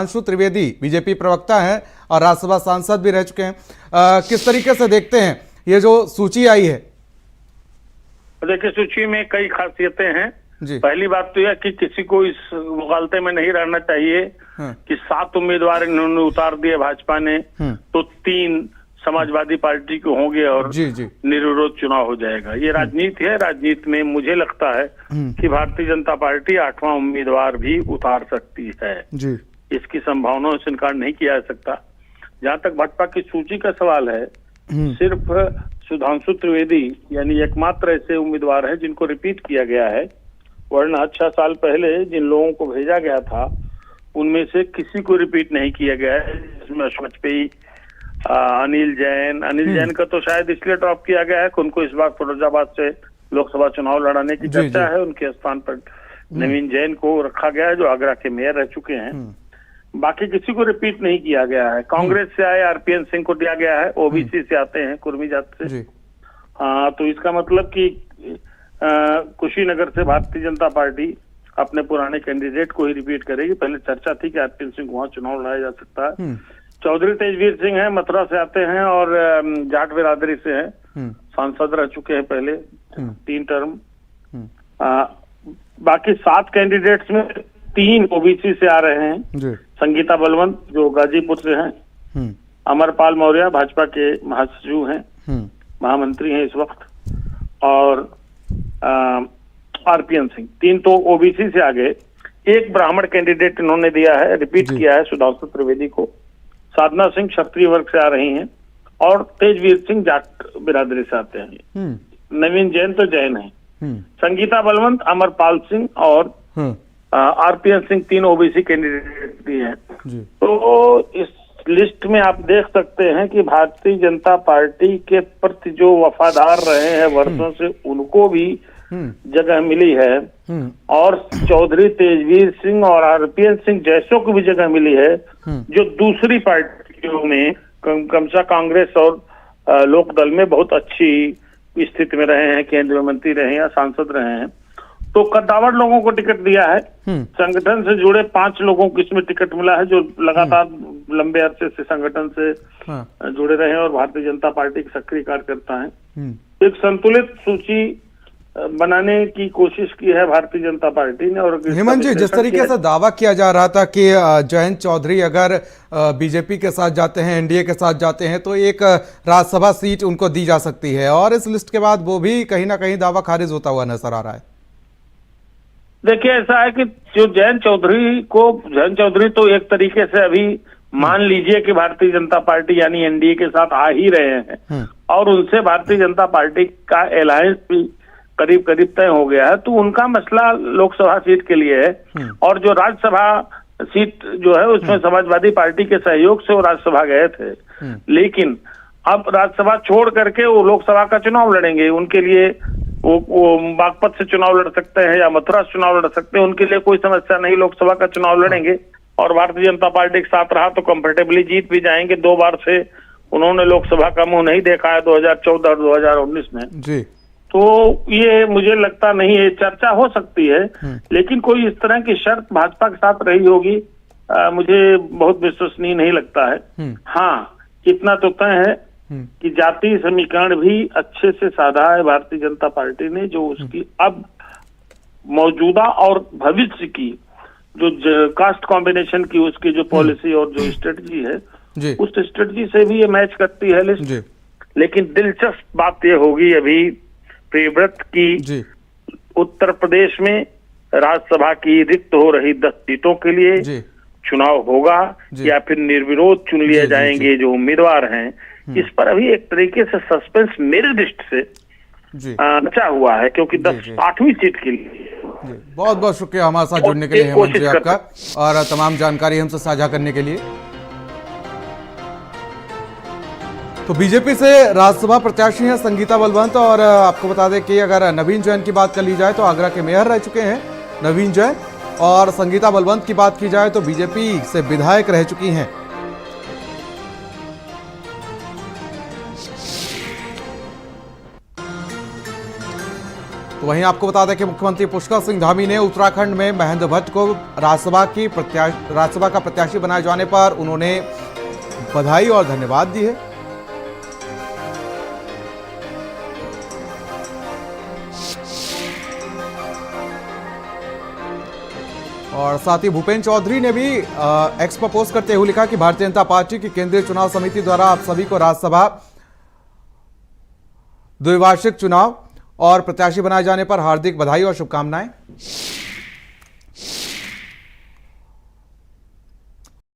Sudhanshu Trivedi BJP प्रवक्ता हैं और राज्यसभा सांसद भी रह चुके हैं। किस तरीके से देखते हैं ये जो सूची आई है? देखिए, सूची में कई खासियतें हैं जी। पहली बात तो यह कि किसी को इस मुगालते में नहीं रहना चाहिए कि 7 उम्मीदवार इन्होंने उतार दिए भाजपा ने तो 3 समाजवादी पार्टी के होंगे और जी जी निर्विरोध चुनाव हो जाएगा। ये राजनीति है। राजनीति में मुझे लगता है कि भारतीय जनता पार्टी 8वां उम्मीदवार भी उतार सकती है जी। इसकी संभावनाओं से इनकार नहीं किया जा सकता। जहां तक भाजपा की सूची का सवाल है, सिर्फ सुधांशु त्रिवेदी यानी एकमात्र ऐसे उम्मीदवार हैं जिनको रिपीट किया गया है, वरना 6 साल पहले जिन लोगों को भेजा गया था उनमें से किसी को रिपीट नहीं किया गया है। इसमें वाजपेयी, अनिल जैन का तो शायद इसलिए ड्रॉप किया गया है कि उनको इस बार फिरोजाबाद से लोकसभा चुनाव लड़ाने की चर्चा है। उनके स्थान पर नवीन जैन को रखा गया है जो आगरा के मेयर रह चुके हैं। बाकी किसी को रिपीट नहीं किया गया है। कांग्रेस से आए आरपीएन सिंह को दिया गया है, ओबीसी से आते हैं, कुर्मी जाति से। हाँ, तो इसका मतलब कि कुशीनगर से भारतीय जनता पार्टी अपने पुराने कैंडिडेट को ही रिपीट करेगी। पहले चर्चा थी कि आरपीएन सिंह को वहां चुनाव लड़ाया जा सकता है। चौधरी तेजवीर सिंह हैं, मथुरा से आते हैं और जाट बिरादरी से हैं, सांसद रह चुके हैं पहले 3 टर्म। बाकी 7 कैंडिडेट्स में 3 ओबीसी से आ रहे हैं। संगीता बलवंत जो गाजीपुर से हैं, अमरपाल मौर्य भाजपा के महासचिव हैं, महामंत्री हैं इस वक्त, और आरपीएन सिंह। 3 तो ओबीसी से आ गए। 1 ब्राह्मण कैंडिडेट इन्होंने दिया है, रिपीट किया है सुधांशु त्रिवेदी को। साधना सिंह क्षत्रिय वर्ग से आ रही हैं और तेजवीर सिंह जाट बिरादरी से आते हैं। नवीन जैन तो जैन है। संगीता बलवंत, अमरपाल सिंह और आरपीएन सिंह 3 ओबीसी कैंडिडेट दिए हैं। तो इस लिस्ट में आप देख सकते हैं कि भारतीय जनता पार्टी के प्रति जो वफादार रहे हैं वर्षों से उनको भी जगह मिली है और चौधरी तेजवीर सिंह और आरपीएन सिंह जैसों को भी जगह मिली है जो दूसरी पार्टियों में क्रमशः कांग्रेस और लोकदल में बहुत अच्छी स्थिति में रहे हैं, केंद्रीय मंत्री रहे हैं या सांसद रहे हैं। तो कद्दावर लोगों को टिकट दिया है। संगठन से जुड़े 5 लोगों को इसमें टिकट मिला है जो लगातार लंबे अरसे से संगठन से जुड़े रहे हैं और भारतीय जनता पार्टी के सक्रिय कार्यकर्ता हैं। एक संतुलित सूची बनाने की कोशिश की है भारतीय जनता पार्टी ने। और हेमंत जी, जिस तरीके से दावा किया जा रहा था कि जयंत चौधरी अगर बीजेपी के साथ जाते हैं, एनडीए के साथ जाते हैं तो एक राज्यसभा सीट उनको दी जा सकती है, और इस लिस्ट के बाद वो भी कहीं ना कहीं दावा खारिज होता हुआ नजर आ रहा है। देखिए, ऐसा है कि जो जयंत चौधरी तो एक तरीके से अभी मान लीजिए कि भारतीय जनता पार्टी यानी एनडीए के साथ आ ही रहे हैं और उनसे भारतीय जनता पार्टी का अलायंस भी करीब करीब तय हो गया है। तो उनका मसला लोकसभा सीट के लिए है और जो राज्यसभा सीट जो है उसमें समाजवादी पार्टी के सहयोग से वो राज्यसभा गए थे, लेकिन अब राज्यसभा छोड़ करके वो लोकसभा का चुनाव लड़ेंगे। उनके लिए वो बागपत से चुनाव लड़ सकते हैं या मथुरा से चुनाव लड़ सकते हैं, उनके लिए कोई समस्या नहीं, लोकसभा का चुनाव लड़ेंगे और भारतीय जनता पार्टी के साथ रहा तो कंफर्टेबली जीत भी जाएंगे। 2 बार से उन्होंने लोकसभा का मुंह नहीं देखा है, 2014 और 2019 में जी। तो ये मुझे लगता नहीं है, चर्चा हो सकती है लेकिन कोई इस तरह की शर्त भाजपा के साथ रही होगी मुझे बहुत विश्वसनीय नहीं लगता है। हाँ, इतना तो तय है कि जातीय समीकरण भी अच्छे से साधा है भारतीय जनता पार्टी ने, जो उसकी अब मौजूदा और भविष्य की जो कास्ट कॉम्बिनेशन की उसकी जो पॉलिसी और जो स्ट्रेटजी है उस स्ट्रेटजी से भी ये मैच करती है लिस्ट। लेकिन दिलचस्प बात ये होगी अभी प्रियव्रत की उत्तर प्रदेश में राज्यसभा की रिक्त हो रही 10 सीटों के लिए चुनाव होगा या फिर निर्विरोध चुन लिए जाएंगे जो उम्मीदवार हैं। इस पर अभी एक तरीके से सस्पेंस मेरे दृष्टि से बचा हुआ है क्योंकि 8वीं सीट के लिए। बहुत बहुत शुक्रिया हमारे साथ जुड़ने के लिए हेमंत जी आपका और तमाम जानकारी हमसे साझा करने के लिए। तो बीजेपी से राज्यसभा प्रत्याशी हैं संगीता बलवंत, और आपको बता दें कि अगर नवीन जैन की बात कर ली जाए तो आगरा के मेयर रह चुके हैं नवीन जैन, और संगीता बलवंत की बात की जाए तो बीजेपी से विधायक रह चुकी हैं। तो वहीं आपको बता दें कि मुख्यमंत्री पुष्कर सिंह धामी ने उत्तराखंड में महेंद्र भट्ट को राज्यसभा का प्रत्याशी बनाए जाने पर उन्होंने बधाई और धन्यवाद दी है। और साथ ही भूपेन्द्र चौधरी ने भी एक्स पर पोस्ट करते हुए लिखा कि भारतीय जनता पार्टी की केंद्रीय चुनाव समिति द्वारा आप सभी को राज्यसभा द्विवार्षिक चुनाव और प्रत्याशी बनाए जाने पर हार्दिक बधाई और शुभकामनाएं।